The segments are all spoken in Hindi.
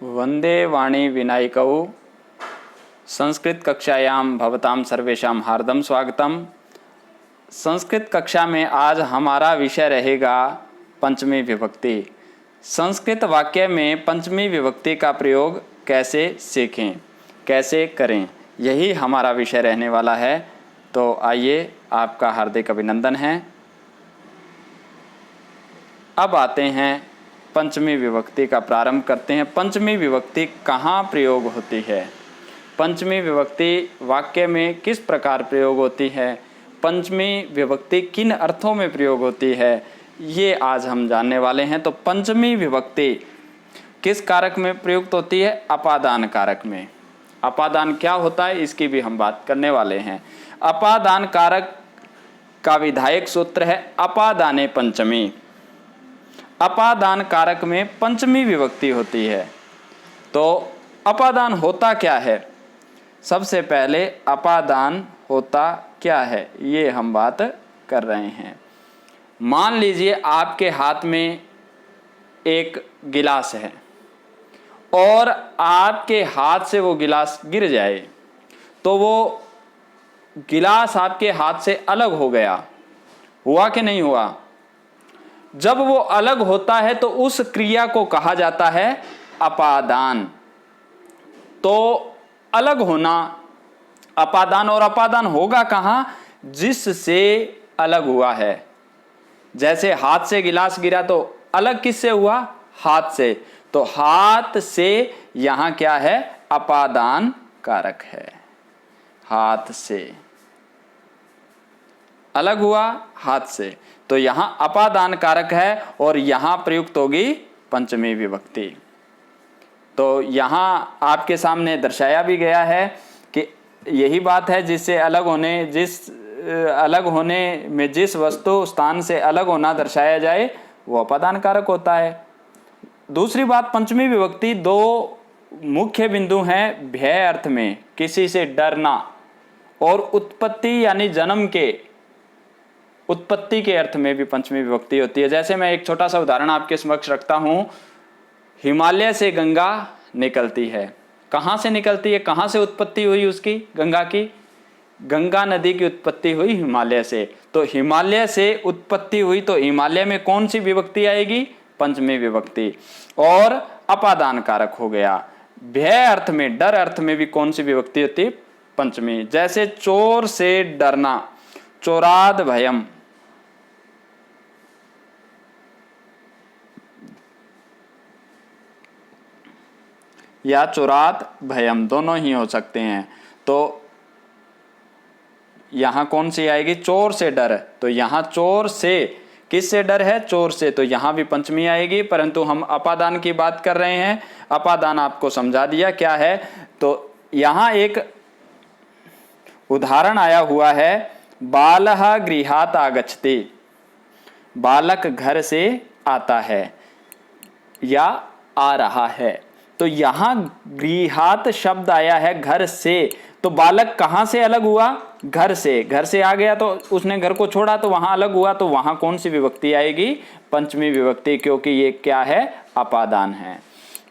वंदे वाणी विनायकौ संस्कृत कक्षायां भवतां सर्वेषां हार्दं स्वागतम। संस्कृत कक्षा में आज हमारा विषय रहेगा पंचमी विभक्ति। संस्कृत वाक्य में पंचमी विभक्ति का प्रयोग कैसे सीखें, कैसे करें, यही हमारा विषय रहने वाला है। तो आइए, आपका हार्दिक अभिनंदन है। अब आते हैं पंचमी विभक्ति का प्रारंभ करते हैं। पंचमी विभक्ति कहाँ प्रयोग होती है, पंचमी विभक्ति वाक्य में किस प्रकार प्रयोग होती है, पंचमी विभक्ति किन अर्थों में प्रयोग होती है, ये आज हम जानने वाले हैं। तो पंचमी विभक्ति किस कारक में प्रयुक्त होती है? अपादान कारक में। अपादान क्या होता है, इसकी भी हम बात करने वाले हैं। अपादान कारक का विधायक सूत्र है अपादाने पंचमी। अपादान कारक में पंचमी विभक्ति होती है। तो अपादान होता क्या है? सबसे पहले अपादान होता क्या है, ये हम बात कर रहे हैं। मान लीजिए आपके हाथ में एक गिलास है और आपके हाथ से वो गिलास गिर जाए, तो वो गिलास आपके हाथ से अलग हो गया। हुआ कि नहीं हुआ? जब वो अलग होता है तो उस क्रिया को कहा जाता है अपादान। तो अलग होना अपादान। और अपादान होगा कहाँ? जिससे अलग हुआ है। जैसे हाथ से गिलास गिरा तो अलग किससे हुआ? हाथ से। तो हाथ से यहां क्या है? अपादान कारक है। हाथ से अलग हुआ, हाथ से, तो यहां अपादान कारक है और यहां प्रयुक्त होगी पंचमी विभक्ति। तो यहां आपके सामने दर्शाया भी गया है कि यही बात है, जिससे अलग होने में जिस वस्तु स्थान से अलग होना दर्शाया जाए वो अपादान कारक होता है। दूसरी बात, पंचमी विभक्ति दो मुख्य बिंदु हैं भय अर्थ में, किसी से डरना, और उत्पत्ति यानी जन्म के उत्पत्ति के अर्थ में भी पंचमी विभक्ति होती है। जैसे मैं एक छोटा सा उदाहरण आपके समक्ष रखता हूं। हिमालय से गंगा निकलती है। कहां से निकलती है? कहां से उत्पत्ति हुई उसकी, गंगा की? गंगा नदी की उत्पत्ति हुई हिमालय से। तो हिमालय से उत्पत्ति हुई, तो हिमालय में कौन सी विभक्ति आएगी? पंचमी विभक्ति। और अपादान कारक हो गया। भय अर्थ में, डर अर्थ में भी कौन सी विभक्ति होती है? पंचमी। जैसे चोर से डरना, चोराद भयम। या चोरात भयम, दोनों ही हो सकते हैं। तो यहां कौन सी आएगी? चोर से डर। तो यहां चोर से किससे डर है? चोर से। तो यहां भी पंचमी आएगी, परंतु हम अपादान की बात कर रहे हैं। अपादान आपको समझा दिया क्या है। तो यहां एक उदाहरण आया हुआ है, बालः गृहात् आगच्छति। बालक घर से आता है या आ रहा है। तो यहां गृहात् शब्द आया है घर से। तो बालक कहां से अलग हुआ? घर से। घर से आ गया तो उसने घर को छोड़ा, तो वहां अलग हुआ। तो वहां कौन सी विभक्ति आएगी? पंचमी विभक्ति, क्योंकि ये क्या है? अपादान है।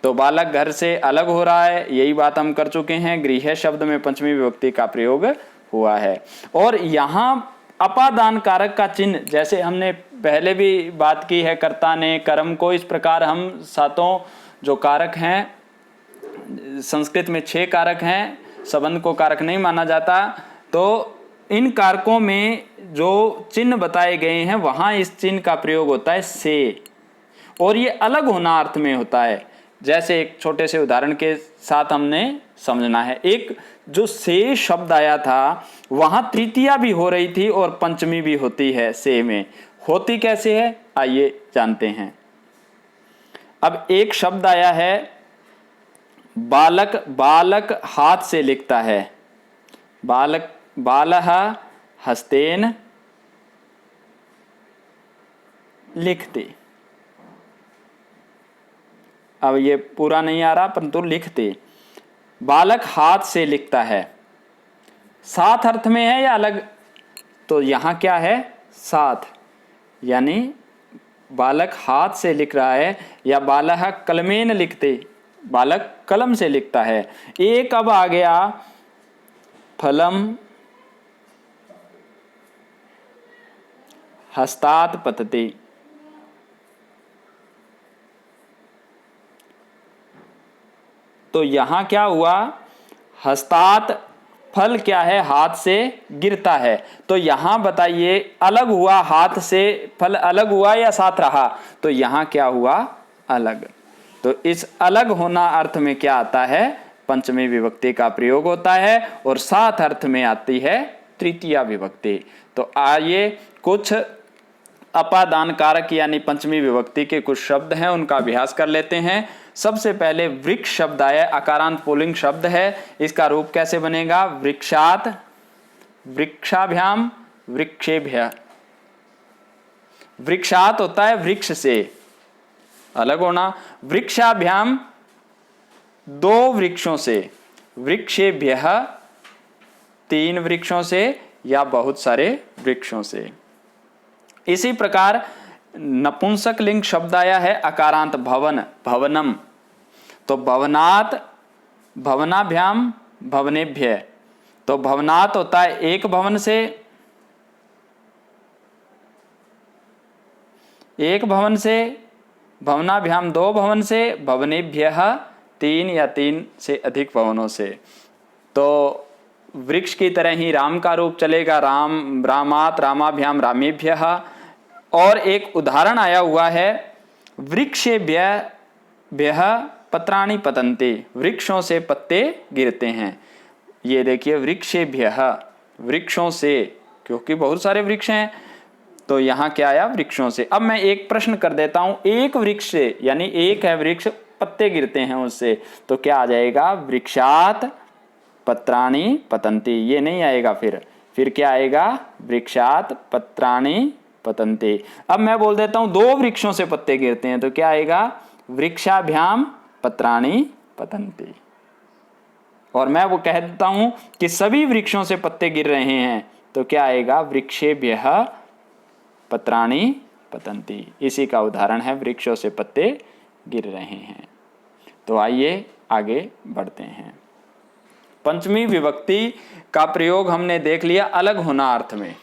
तो बालक घर से अलग हो रहा है, यही बात हम कर चुके हैं। गृह शब्द में पंचमी विभक्ति का प्रयोग हुआ है। और यहां अपादान कारक का चिन्ह, जैसे हमने पहले भी बात की है, कर्ता ने, कर्म को, इस प्रकार हम सातों जो कारक हैं, संस्कृत में 6 कारक हैं, संबंध को कारक नहीं माना जाता। तो इन कारकों में जो चिन्ह बताए गए हैं, वहां इस चिन्ह का प्रयोग होता है से, और ये अलग होना अर्थ में होता है। जैसे एक छोटे से उदाहरण के साथ हमने समझना है। एक जो से शब्द आया था, वहां तृतीया भी हो रही थी और पंचमी भी होती है। से में होती कैसे है, आइए जानते हैं। अब एक शब्द आया है बालक। बालक हाथ से लिखता है। बालक, बालः हस्तेन लिखते। अब ये पूरा नहीं आ रहा, परंतु लिखते। बालक हाथ से लिखता है। साथ अर्थ में है या अलग? तो यहां क्या है? साथ। यानी बालक हाथ से लिख रहा है, या बालः कलमेन लिखते, बालक कलम से लिखता है। एक अब आ गया फलम हस्तात् पतति। तो यहां क्या हुआ, हस्तात् फल क्या है, हाथ से गिरता है। तो यहां बताइए अलग हुआ, हाथ से फल अलग हुआ या साथ रहा, तो यहां क्या हुआ, अलग। तो इस अलग होना अर्थ में क्या आता है, पंचमी विभक्ति का प्रयोग होता है, और साथ अर्थ में आती है तृतीया विभक्ति। तो आइए कुछ अपादान कारक यानी पंचमी विभक्ति के कुछ शब्द हैं, उनका अभ्यास कर लेते हैं। सबसे पहले वृक्ष शब्द आया, अकारांत पुल्लिंग शब्द है। इसका रूप कैसे बनेगा, वृक्षात, वृक्षाभ्याम, वृक्षेभ्य। वृक्षात होता है वृक्ष से, अलग होना। वृक्षाभ्याम दो वृक्षों से, वृक्षेभ्य तीन वृक्षों से या बहुत सारे वृक्षों से। इसी प्रकार नपुंसक लिंग शब्द आया है, अकारांत भवन, भवनम। तो भवनात्, भवनाभ्याम, भवनेभ्य। तो भवनात् होता है एक भवन से, एक भवन से, भवनाभ्याम दो भवन से, भवनेभ्य तीन या तीन से अधिक भवनों से। तो वृक्ष की तरह ही राम का रूप चलेगा, राम, रामात्, रामाभ्याम, रामेभ्य। और एक उदाहरण आया हुआ है, वृक्षेभ्य पत्राणि पतन्ति, वृक्षों से पत्ते गिरते हैं। ये देखिए वृक्षेभ्य, वृक्षों से, क्योंकि बहुत सारे वृक्ष हैं, तो यहाँ क्या आया, वृक्षों से। अब मैं एक प्रश्न कर देता हूं, एक वृक्ष से यानी एक है वृक्ष, पत्ते गिरते हैं उससे, तो क्या आ जाएगा, वृक्षात पत्राणि पतन्ति। ये नहीं आएगा, फिर क्या आएगा, वृक्षात पत्राणि पतन्ति। अब मैं बोल देता हूं दो वृक्षों से पत्ते गिरते हैं, तो क्या आएगा, वृक्षाभ्याम पत्राणि पतन्ति। और मैं वो कह देता हूं कि सभी वृक्षों से पत्ते गिर रहे हैं, तो क्या आएगा, वृक्षेभ्य पत्राणि पतन्ति। इसी का उदाहरण है, वृक्षों से पत्ते गिर रहे हैं। तो आइए आगे बढ़ते हैं। पंचमी विभक्ति का प्रयोग हमने देख लिया अलग होना अर्थ में।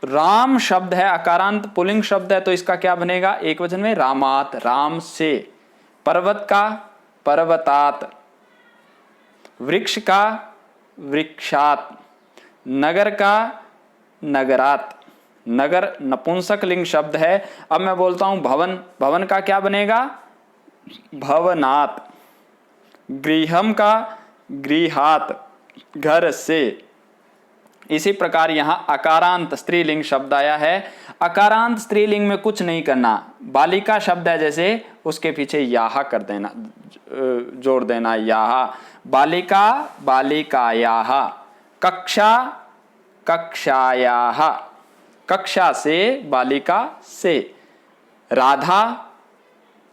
राम शब्द है, अकारांत पुल्लिंग शब्द है, तो इसका क्या बनेगा, एक वचन में, रामात, राम से। पर्वत का, पर्वतात। वृक्ष का, वृक्षात। नगर का, नगरात। नगर नपुंसक लिंग शब्द है। अब मैं बोलता हूं भवन, भवन का क्या बनेगा, भवनात। गृहम का, गृहात, घर से। इसी प्रकार यहां अकारांत स्त्रीलिंग शब्द आया है। अकारांत स्त्रीलिंग में कुछ नहीं करना, बालिका शब्द है जैसे, उसके पीछे याहा कर देना, जोड़ देना, याहा। बालिका, बालिकायाः। कक्षा, कक्षायाः। कक्षा से, बालिका से। राधा,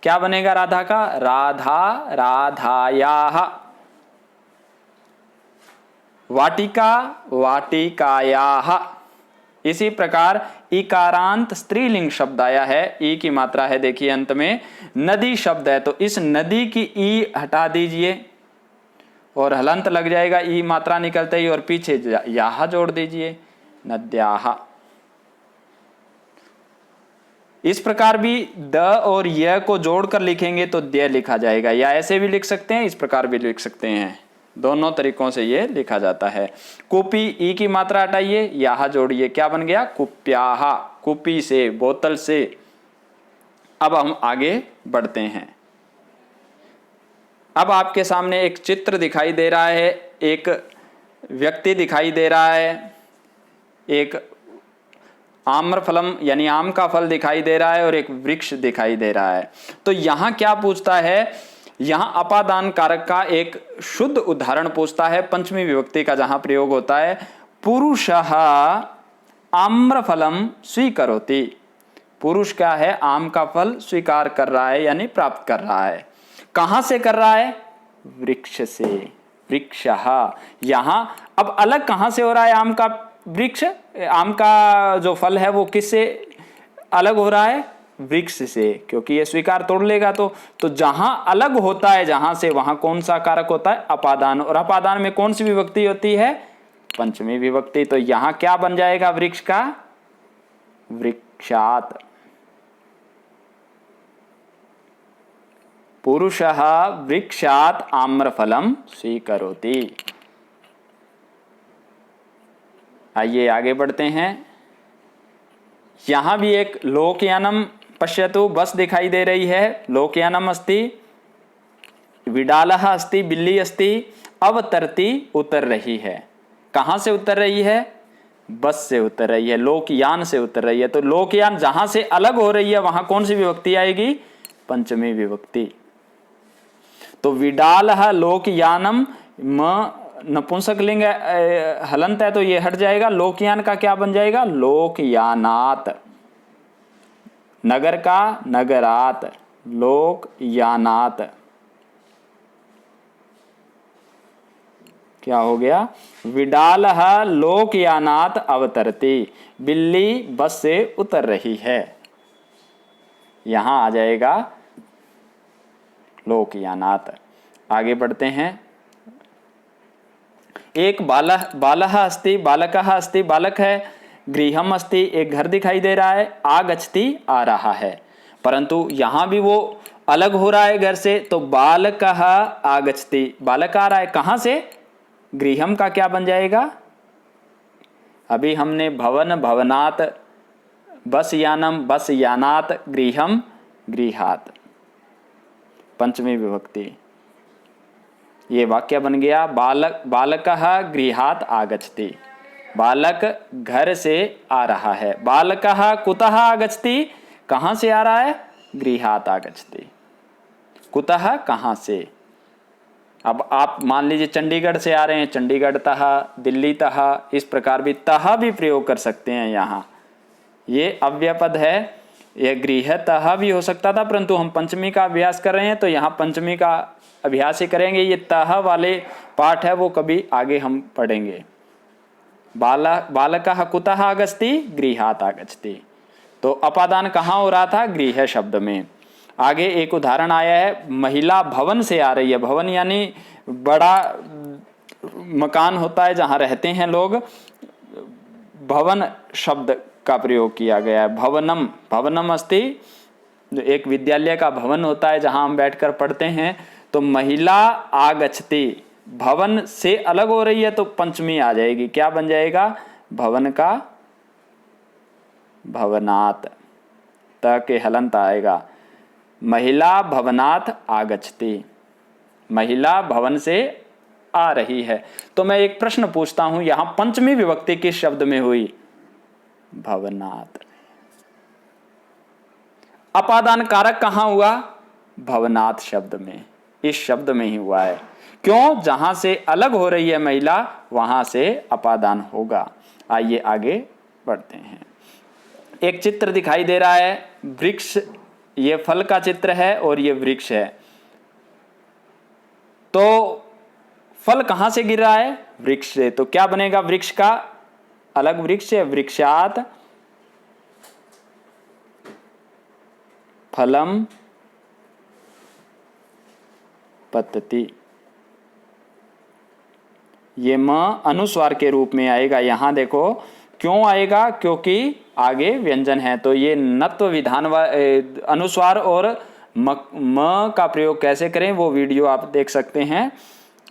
क्या बनेगा राधा का, राधा, राधायाः। वाटिका, वाटिकायाः। इसी प्रकार इकारांत स्त्रीलिंग शब्द आया है, ई की मात्रा है देखिए अंत में। नदी शब्द है, तो इस नदी की ई हटा दीजिए और हलंत लग जाएगा, ई मात्रा निकलते ही, और पीछे याह जोड़ दीजिए, नद्याः। इस प्रकार भी द और य को जोड़कर लिखेंगे तो द्य लिखा जाएगा, या ऐसे भी लिख सकते हैं, इस प्रकार भी लिख सकते हैं, दोनों तरीकों से ये लिखा जाता है। कुपी, ई की मात्रा हटाइए, यहाँ जोड़िए, क्या बन गया, कुप्याः। कुपी से, बोतल से। अब हम आगे बढ़ते हैं। अब आपके सामने एक चित्र दिखाई दे रहा है, एक व्यक्ति दिखाई दे रहा है, एक आम्रफलम यानी आम का फल दिखाई दे रहा है, और एक वृक्ष दिखाई दे रहा है। तो यहां क्या पूछता है, यहां अपादान कारक का एक शुद्ध उदाहरण पूछता है, पंचमी विभक्ति का जहां प्रयोग होता है। पुरुषः आम्रफलम स्वीकरोति। पुरुष क्या है, आम का फल स्वीकार कर रहा है यानी प्राप्त कर रहा है। कहां से कर रहा है, वृक्ष से, वृक्षः। यहां अब अलग कहां से हो रहा है, आम का वृक्ष, आम का जो फल है वो किससे अलग हो रहा है, वृक्ष से, क्योंकि ये स्वीकार तोड़ लेगा तो जहां अलग होता है जहां से, वहां कौन सा कारक होता है? अपादान। और अपादान में कौन सी विभक्ति होती है? पंचमी विभक्ति। तो यहां क्या बन जाएगा वृक्ष का? वृक्षात। पुरुषः वृक्षात आम्रफलम स्वीकरोति। आइए आगे बढ़ते हैं। यहां भी एक लोकयानम पश्यतु, बस दिखाई दे रही है। लोकयानम अस्ति, विडालः अस्ति, बिल्ली अस्ति, अवतरती उतर रही है। कहां से उतर रही है? बस से उतर रही है, लोकयान से उतर रही है। तो लोकयान जहां से अलग हो रही है वहां कौन सी विभक्ति आएगी? पंचमी विभक्ति। तो विडालः लोकयानम, म नपुंसकलिंग हलंत है तो ये हट जाएगा। लोकयान का क्या बन जाएगा? लोकयानात। नगर का नगरात, लोकयानात। क्या हो गया? विडालः लोकयानात अवतरती, बिल्ली बस से उतर रही है। यहां आ जाएगा लोकयानात। आगे बढ़ते हैं। एक बालः अस्ति, बालकः अस्ति, बालक है। गृहम अस्ति, एक घर दिखाई दे रहा है। आगच्छति, आ रहा है। परंतु यहां भी वो अलग हो रहा है घर से, तो बालकः आगच्छति, बालक आ रहा है। कहां से? गृहम का क्या बन जाएगा? अभी हमने भवन भवनात, बस यानम बस यानात, गृहम गृहात, पंचमी विभक्ति। ये वाक्य बन गया बालकः गृहात आगच्छति, बालक घर से आ रहा है। बालकः कुतः आगच्छति, कहां से आ रहा है? गृहात आगच्छति। कुतः कहां से? अब आप मान लीजिए चंडीगढ़ से आ रहे हैं, चंडीगढ़ तः, दिल्ली तः, इस प्रकार भी तः भी प्रयोग कर सकते हैं। यहाँ ये अव्ययपद है, यह गृहतः भी हो सकता था, परंतु हम पंचमी का अभ्यास कर रहे हैं तो यहाँ पंचमी का अभ्यास ही करेंगे। ये तह वाले पाठ है वो कभी आगे हम पढ़ेंगे। बालकः कुतः आगच्छति, गृहात आगच्छति। तो अपादान कहाँ हो रहा था? गृह शब्द में। आगे एक उदाहरण आया है, महिला भवन से आ रही है। भवन यानी बड़ा मकान होता है जहाँ रहते हैं लोग। भवन शब्द का प्रयोग किया गया है। भवनम, भवनम अस्ति, एक विद्यालय का भवन होता है जहां हम बैठकर पढ़ते हैं। तो महिला आगच्छति, भवन से अलग हो रही है तो पंचमी आ जाएगी। क्या बन जाएगा? भवन का भवनात, त के हलंत आएगा। महिला भवनात आगच्छति, महिला भवन से आ रही है। तो मैं एक प्रश्न पूछता हूं, यहां पंचमी विभक्ति किस शब्द में हुई? भवनात। अपादान कारक कहां हुआ? भवनात शब्द में, इस शब्द में ही हुआ है। क्यों? जहां से अलग हो रही है महिला वहां से अपादान होगा। आइए आगे बढ़ते हैं। एक चित्र दिखाई दे रहा है, वृक्ष, ये फल का चित्र है और ये वृक्ष है। तो फल कहां से गिर रहा है? वृक्ष से। तो क्या बनेगा वृक्ष का? अलग वृक्ष है, वृक्षात फलम पतति। ये म अनुस्वार के रूप में आएगा। यहां देखो क्यों आएगा? क्योंकि आगे व्यंजन है। तो ये नत्व विधान अनुस्वार और म का प्रयोग कैसे करें वो वीडियो आप देख सकते हैं।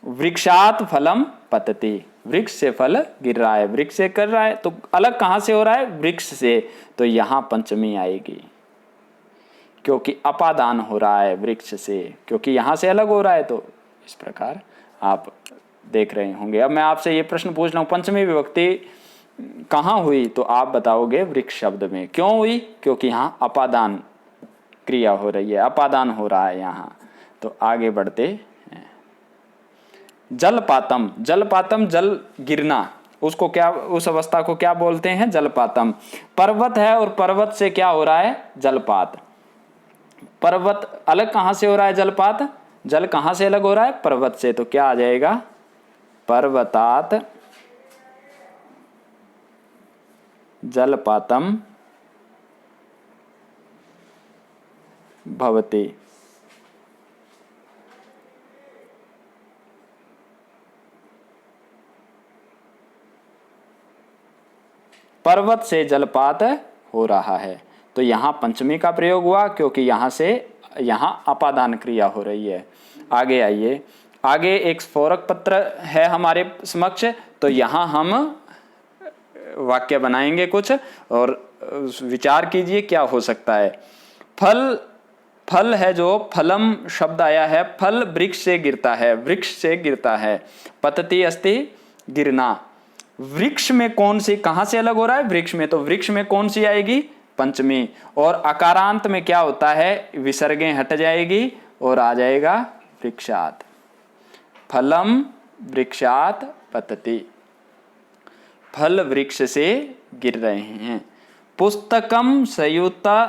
वृक्षात फलम पतति, वृक्ष से फल गिर रहा है, वृक्ष से कर रहा है। तो अलग कहां से हो रहा है? वृक्ष से। तो यहां पंचमी आएगी क्योंकि अपादान हो रहा है वृक्ष से, क्योंकि यहां से अलग हो रहा है। तो इस प्रकार आप देख रहे होंगे। अब मैं आपसे ये प्रश्न पूछ रहा हूं, पंचमी विभक्ति कहां हुई? तो आप बताओगे वृक्ष शब्द में। क्यों हुई? क्योंकि यहां अपादान क्रिया हो रही है, अपादान हो रहा है यहां। तो आगे बढ़ते हैं। जलपातम, जलपातम जल गिरना, उसको क्या, उस अवस्था को क्या बोलते हैं? जलपातम। पर्वत है और पर्वत से क्या हो रहा है? जलपात। पर्वत अलग कहां से हो रहा है? जलपात। जल कहां से अलग हो रहा है? पर्वत से। तो क्या आ जाएगा? पर्वतात जलपातम भवति। पर्वत से जलपात हो रहा है। तो यहाँ पंचमी का प्रयोग हुआ क्योंकि यहाँ से यहाँ अपादान क्रिया हो रही है। आगे आइए, आगे एक स्फोरक पत्र है हमारे समक्ष, तो यहाँ हम वाक्य बनाएंगे कुछ और विचार कीजिए क्या हो सकता है। फल, फल है जो फलम शब्द आया है, फल वृक्ष से गिरता है, वृक्ष से गिरता है। पतति अस्ति गिरना, वृक्ष में कौन सी, कहां से अलग हो रहा है, वृक्ष में, तो वृक्ष में कौन सी आएगी, पंचमी। और अकारांत में क्या होता है, विसर्गें हट जाएगी और आ जाएगा वृक्षात। फलम वृक्षात पतति, फल वृक्ष से गिर रहे हैं। पुस्तकम सयुता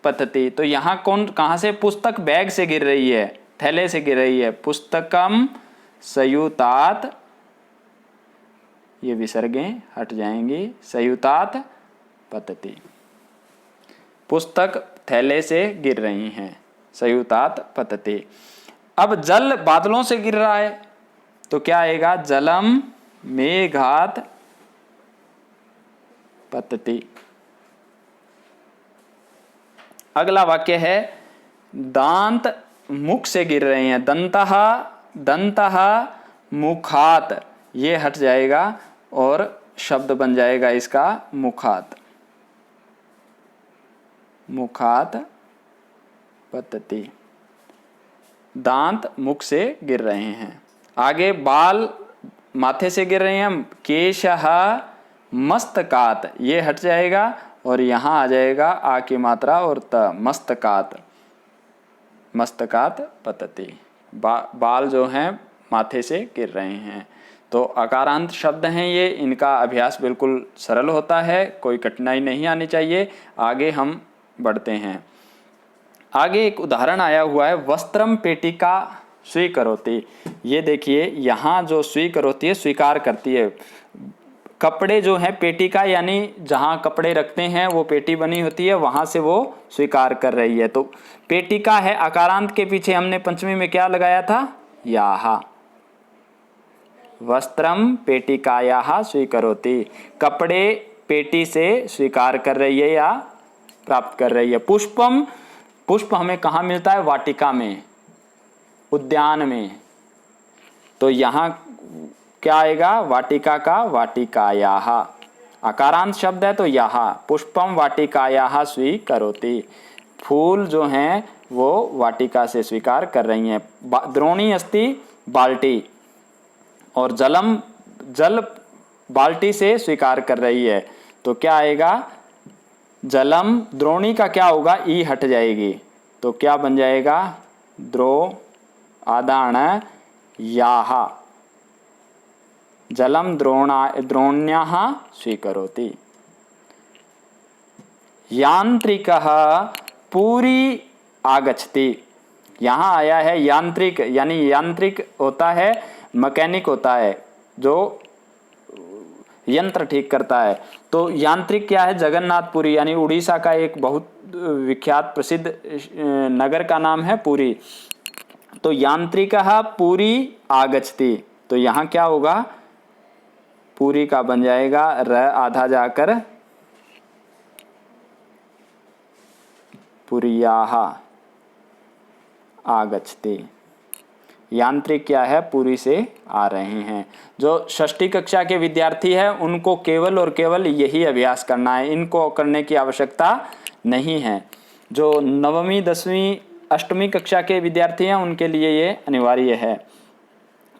पतति, तो यहाँ कौन, कहां से, पुस्तक बैग से गिर रही है, थैले से गिर रही है। पुस्तकम सयुतात, ये विसर्गें हट जाएंगी, सयुतात पतति, पुस्तक थैले से गिर रही हैं, सयुतात पतति। अब जल बादलों से गिर रहा है तो क्या आएगा, जलम मेघात पतति। अगला वाक्य है, दांत मुख से गिर रहे हैं, दंतः, दंतः मुखात, ये हट जाएगा और शब्द बन जाएगा इसका मुखात, मुखात पतति, दांत मुख से गिर रहे हैं। आगे बाल माथे से गिर रहे हैं, केशः मस्तकात, ये हट जाएगा और यहाँ आ जाएगा आ की मात्रा और त, मस्तकात, मस्तकात पतति, बाल जो हैं माथे से गिर रहे हैं। तो अकारांत शब्द हैं ये, इनका अभ्यास बिल्कुल सरल होता है, कोई कठिनाई नहीं आनी चाहिए। आगे हम बढ़ते हैं। आगे एक उदाहरण आया हुआ है, वस्त्रम पेटिका स्वीकरोति। ये देखिए यहाँ जो स्वीकरोति है, स्वीकार करती है। कपड़े जो हैं, पेटिका यानी जहाँ कपड़े रखते हैं वो पेटी बनी होती है, वहाँ से वो स्वीकार कर रही है। तो पेटिका है, अकारांत के पीछे हमने पंचमी में क्या लगाया था, याहा। वस्त्रम पेटिकायाः स्वीकरोति, कपड़े पेटी से स्वीकार कर रही है या प्राप्त कर रही है। पुष्पम, पुष्प हमें कहाँ मिलता है, वाटिका में, उद्यान में। तो यहाँ क्या आएगा, वाटिका का वाटिकायाः, अकारांत शब्द है तो यहाँ, पुष्पम वाटिकायाः स्वीकरोति, फूल जो हैं वो वाटिका से स्वीकार कर रही हैं। द्रोणी अस्ति बाल्टी, और जलम, जल बाल्टी से स्वीकार कर रही है। तो क्या आएगा, जलम, द्रोणी का क्या होगा, ई हट जाएगी, तो क्या बन जाएगा, द्रो आदान याहा, जलम द्रोण्याः स्वीकरोति। यांत्रिकः पूरी आगच्छति, यहाँ आया है यांत्रिक, यानी यांत्रिक होता है, मैकेनिक होता है जो यंत्र ठीक करता है। तो यांत्रिक क्या है, जगन्नाथपुरी, यानी उड़ीसा का एक बहुत विख्यात प्रसिद्ध नगर का नाम है पुरी। तो यांत्रिकः पूरी आगच्छति, तो यहाँ क्या होगा, पूरी का बन जाएगा र आधा जाकर पुरियाः आगच्छति। यांत्रिक क्या है, पूरी से आ रहे हैं। जो षष्ठी कक्षा के विद्यार्थी हैं उनको केवल और केवल यही अभ्यास करना है, इनको करने की आवश्यकता नहीं है। जो नवमी, दसवीं, अष्टमी कक्षा के विद्यार्थी हैं उनके लिए ये अनिवार्य है।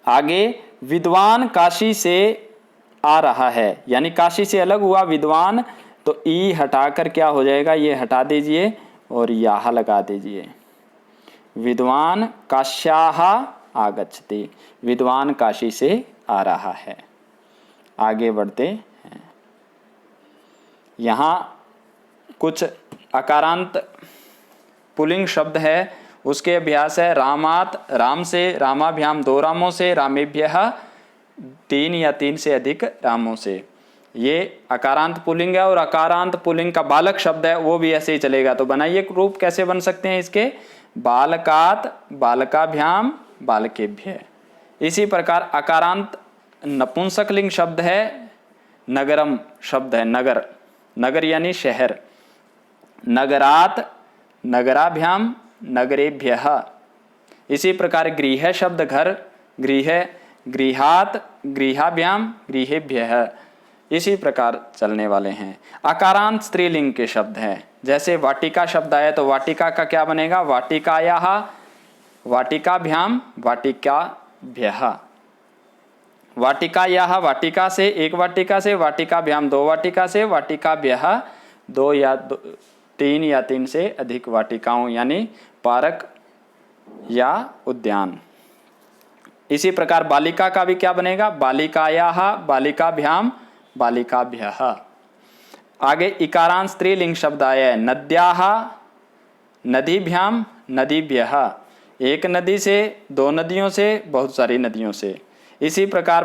आगे, विद्वान काशी से आ रहा है, यानी काशी से अलग हुआ विद्वान, तो ई हटाकर क्या हो जाएगा, ये हटा दीजिए और याह लगा दीजिए। विद्वान काश्याः आगच्छति, विद्वान काशी से आ रहा है। आगे बढ़ते हैं। यहाँ कुछ अकारांत पुल्लिंग शब्द है, उसके अभ्यास है। रामात, राम से, रामाभ्याम, दो रामों से, रामेभ्यः, तीन या तीन से अधिक रामों से। ये अकारांत पुल्लिंग है और अकारांत पुल्लिंग का बालक शब्द है वो भी ऐसे ही चलेगा। तो बनाइए रूप कैसे बन सकते हैं इसके, बालकात, बालकाभ्याम, बालकेभ्य। इसी प्रकार अकारांत नपुंसकलिंग शब्द है, नगरम शब्द है, नगर, नगर यानी शहर, नगरात, नगराभ्याम, नगरेभ्यः। इसी प्रकार गृह शब्द घर, गृह, गृहात, गृहाभ्याम, गृहेभ्यः। इसी प्रकार चलने वाले हैं। अकारांत स्त्रीलिंग के शब्द हैं, जैसे वाटिका शब्द आया तो वाटिका का क्या बनेगा, वाटिकायाः, वाटिकाभ्याम, वाटिकाभ्यः। वाटिकायाः वाटिका से एक वाटिका से, वाटिकाभ्याम दो वाटिका से, वाटिकाभ्यः दो या तीन या तीन से अधिक वाटिकाओं यानी पार्क या उद्यान। इसी प्रकार बालिका का भी क्या बनेगा, बालिकायाः, बालिकाभ्याम, बालिकाभ्यः। आगे इकारांत स्त्रीलिंग शब्द आया है, नद्याः, नदीभ्याम, नदीभ्यः। एक नदी से, दो नदियों से, बहुत सारी नदियों से। इसी प्रकार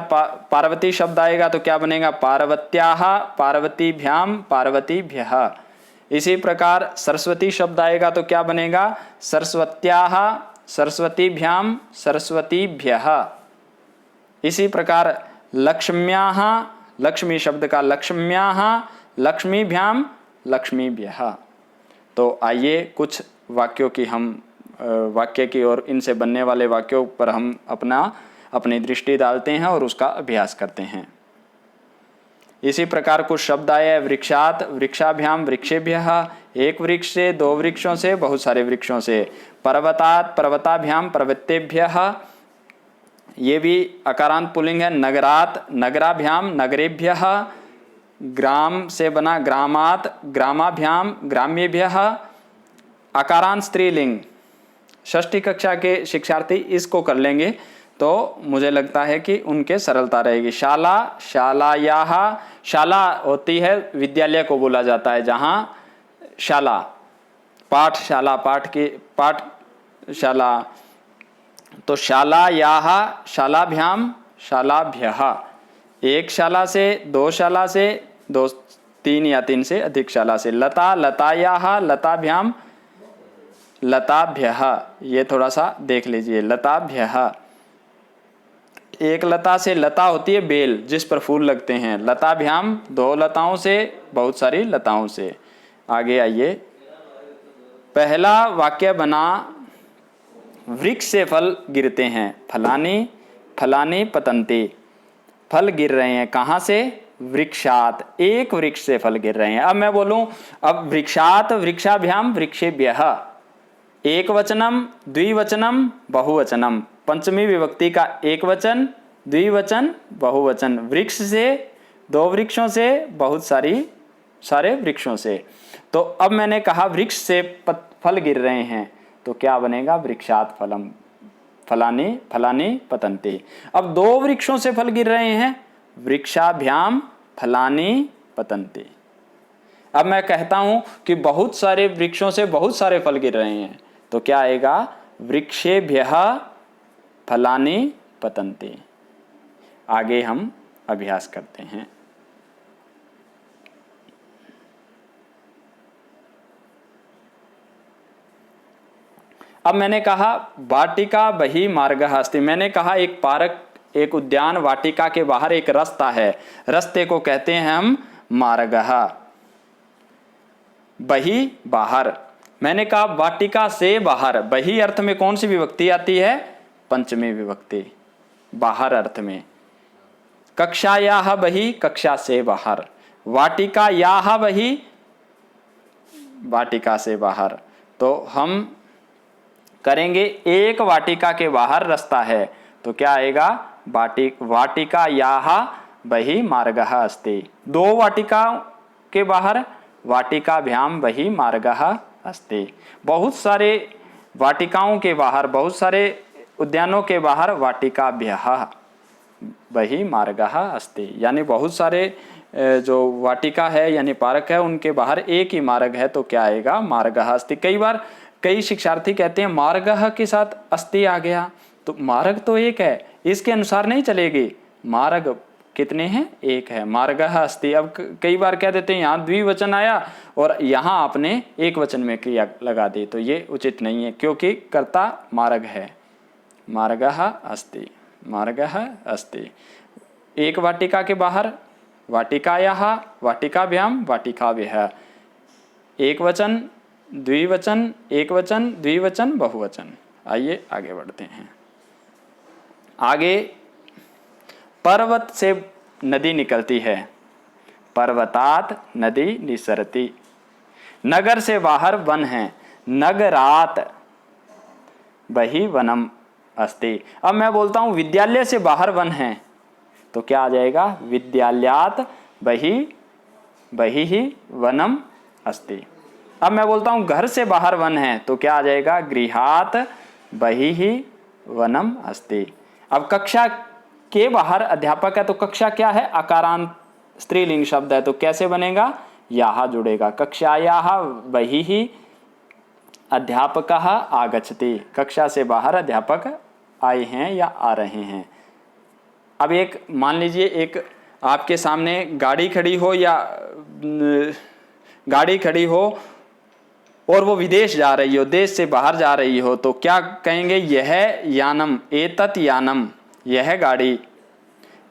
पार्वती शब्द आएगा तो क्या बनेगा, पार्वत्याः, पार्वतीभ्याम, पार्वतीभ्यः। इसी प्रकार सरस्वती शब्द आएगा तो क्या बनेगा, सरस्वत्याः, सरस्वतीभ्याम, सरस्वतीभ्यः। इसी प्रकार लक्ष्म्याः, लक्ष्मी शब्द का लक्ष्म्याः, लक्ष्मीभ्याम, लक्ष्मीभ्यः। तो आइए कुछ वाक्यों की हम वाक्य की और इनसे बनने वाले वाक्यों पर हम अपनी दृष्टि डालते हैं और उसका अभ्यास करते हैं। इसी प्रकार कुछ शब्द आए, वृक्षात, वृक्षाभ्याम, वृक्षेभ्यः। एक वृक्ष से, दो वृक्षों से, बहुत सारे वृक्षों से। पर्वतात्, पर्वताभ्याम, पर्वतेभ्यः। ये भी अकारांत पुल्लिंग है। नगरात, नगराभ्याम, नगरेभ्यः। ग्राम से बना ग्रामात, ग्रामाभ्याम, ग्राम्येभ्यः। अकारांत स्त्रीलिंग, षष्ठी कक्षा के शिक्षार्थी इसको कर लेंगे तो मुझे लगता है कि उनके सरलता रहेगी। शाला, शालायाः। शाला होती है विद्यालय को बोला जाता है, जहाँ शाला, पाठशाला, पाठशाला। तो शालायाः, शालाभ्याम, शालाभ्यः। एक शाला से, दो शाला से, दो तीन या तीन से अधिक शाला से। लता, लतायाः, लताभ्याम, लताभ्यः। ये थोड़ा सा देख लीजिए, लताभ्यः। एक लता से, लता होती है बेल जिस पर फूल लगते हैं। लताभ्याम दो लताओं से, बहुत सारी लताओं से। आगे आइए, पहला वाक्य बना, वृक्ष से फल गिरते हैं। फलानी, फलानी पतंती। फल गिर रहे हैं कहाँ से, वृक्षात, एक वृक्ष से फल गिर रहे हैं। अब मैं बोलूं, अब वृक्षात, वृक्षाभ्याम, वृक्षेभ्यः। एक वचनम, द्विवचनम, बहुवचनम। पंचमी विभक्ति का एक वचन, द्विवचन, बहुवचन। वृक्ष से, दो वृक्षों से, बहुत सारे वृक्षों से। तो अब मैंने कहा वृक्ष से फल गिर रहे हैं तो क्या बनेगा, वृक्षात फलम, फलानी, फलानी पतंती। अब दो वृक्षों से फल गिर रहे हैं, वृक्षाभ्याम, फलानी पतंती। अब मैं कहता हूं कि बहुत सारे वृक्षों से बहुत सारे फल गिर रहे हैं तो क्या आएगा, वृक्षेभ्यः फलानी पतंती। आगे हम अभ्यास करते हैं। अब मैंने कहा वाटिका बहि मार्गः अस्ति। मैंने कहा एक पार्क, एक उद्यान, वाटिका के बाहर एक रास्ता है, रास्ते को कहते हैं हम मार्गः। बहि बाहर। मैंने कहा वाटिका से बाहर। बहि अर्थ में कौन सी विभक्ति आती है, पंचमी विभक्ति, बाहर अर्थ में। कक्षायाः बहि, कक्षा से बाहर। वाटिकायाः बहि, वाटिका से बाहर। तो हम करेंगे एक वाटिका के बाहर रास्ता है तो क्या आएगा, वाटिकायाः बहि मार्गः अस्ति। दो वाटिका के बाहर, वाटिकाभ्याम बहि मार्गः अस्ति। बहुत सारे वाटिकाओं के बाहर, बहुत सारे उद्यानों के बाहर, वाटिकाभ्यः बहि मार्गः अस्ति। यानी बहुत सारे जो वाटिका है यानी पार्क है उनके बाहर एक ही मार्ग है तो क्या आएगा, मार्गः अस्ति। कई बार कई शिक्षार्थी कहते हैं मार्गः के साथ अस्ति आ गया, तो मार्ग तो एक है, इसके अनुसार नहीं चलेगी। मार्ग कितने हैं? एक है। मार्गः अस्ति। अब कई बार कह देते हैं यहाँ द्विवचन आया और यहाँ आपने एक वचन में क्रिया लगा दी, तो ये उचित नहीं है क्योंकि कर्ता मार्ग है। मार्गः अस्ति, मार्गः अस्ति। एक वाटिका के बाहर, वाटिकायाः, वाटिकाभ्याम, वाटिकाभ्यः। एक वचन, द्विवचन, एक वचन, द्विवचन, बहुवचन। आइए आगे बढ़ते हैं। आगे पर्वत से नदी निकलती है। पर्वतात नदी निसरती। नगर से बाहर वन है। नगरात बहि वनम अस्ति। अब मैं बोलता हूं विद्यालय से बाहर वन है तो क्या आ जाएगा? विद्यालयात बहिः वनम अस्ति। अब मैं बोलता हूं घर से बाहर वन है तो क्या आ जाएगा? गृहात बहिः वनम अस्ति। अब कक्षा के बाहर अध्यापक है तो कक्षा क्या है? अकारांत स्त्रीलिंग शब्द है तो कैसे बनेगा? याह जुड़ेगा। कक्षायाः बहिः अध्यापकः आगच्छति। कक्षा से बाहर अध्यापक आए हैं या आ रहे हैं। अब एक मान लीजिए एक आपके सामने गाड़ी खड़ी हो या गाड़ी खड़ी हो और वो विदेश जा रही हो, देश से बाहर जा रही हो, तो क्या कहेंगे? यह यानम, एतत् यानम, यह गाड़ी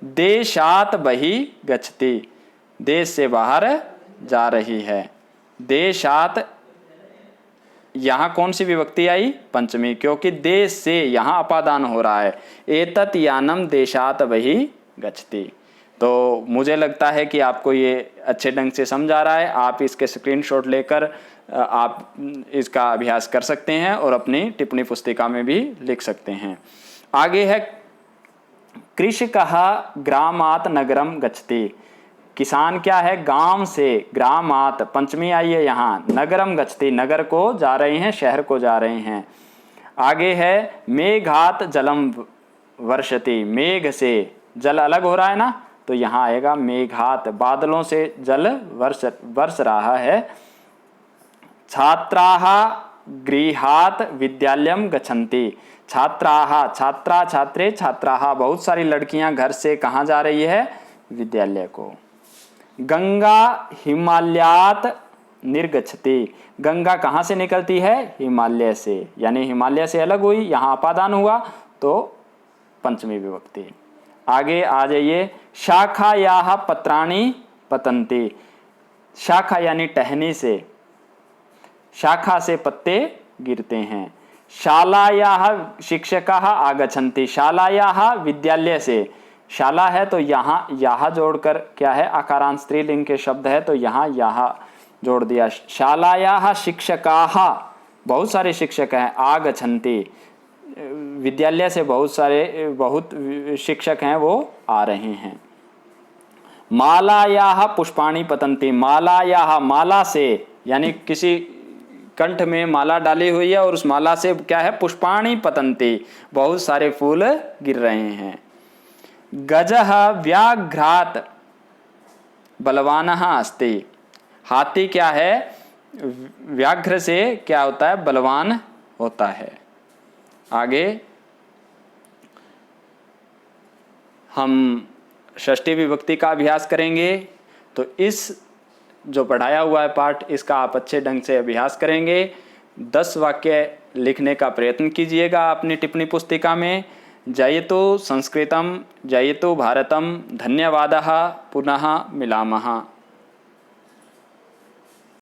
देशात बहि गच्छति, देश से बाहर जा रही है। देशात, यहाँ कौन सी विभक्ति आई? पंचमी, क्योंकि देश से यहाँ अपादान हो रहा है। एतत् यानम देशात बहि गच्छति। तो मुझे लगता है कि आपको ये अच्छे ढंग से समझ आ रहा है। आप इसके स्क्रीनशॉट लेकर आप इसका अभ्यास कर सकते हैं और अपनी टिप्पणी पुस्तिका में भी लिख सकते हैं। आगे है कृषकः ग्रामात् नगरम गच्छति। किसान क्या है? गांव से, ग्रामात् पंचमी आई है यहाँ। नगरम गच्छति, नगर को जा रहे हैं, शहर को जा रहे हैं। आगे है मेघात जलम वर्षति। मेघ से जल अलग हो रहा है ना, तो यहाँ आएगा मेघात, बादलों से जल वर्ष रहा है। छात्राः गृहात् विद्यालयम गच्छन्ति। छात्राः, छात्रा छात्रे छात्राः, बहुत सारी लड़कियां घर से कहाँ जा रही है? विद्यालय को। गंगा हिमालयात निर्गच्छति। गंगा कहाँ से निकलती है? हिमालय से, यानी हिमालय से अलग हुई, यहाँ अपादान हुआ तो पंचमी विभक्ति। आगे आ जाइए। शाखायाः पत्राणि पतन्ति। शाखा यानी टहनी से, शाखा से पत्ते गिरते हैं। शालायाः शिक्षकाः आगच्छन्ति। शालायाः विद्यालय से, शाला है तो यहाँ यहाँ जोड़कर क्या है? आकारांत स्त्रीलिंग के शब्द है तो यहाँ जोड़ दिया। शालायाः शिक्षकाः, बहुत सारे शिक्षक हैं। आगच्छन्ति, विद्यालय से बहुत शिक्षक हैं वो आ रहे हैं। मालायाः पुष्पाणि पतन्ति। मालायाः, माला से यानी किसी कंठ में माला डाली हुई है और उस माला से क्या है? पुष्पाणि पतन्ति, बहुत सारे फूल गिर रहे हैं। गजः व्याघ्रात् बलवानः अस्ति। हाथी क्या है? व्याघ्र से क्या होता है? बलवान होता है। आगे हम षष्ठी विभक्ति का अभ्यास करेंगे। तो इस जो पढ़ाया हुआ है पाठ, इसका आप अच्छे ढंग से अभ्यास करेंगे। 10 वाक्य लिखने का प्रयत्न कीजिएगा अपनी टिप्पणी पुस्तिका में। जयतु संस्कृतम, जयतु भारतम। धन्यवादः। पुनः मिलामः।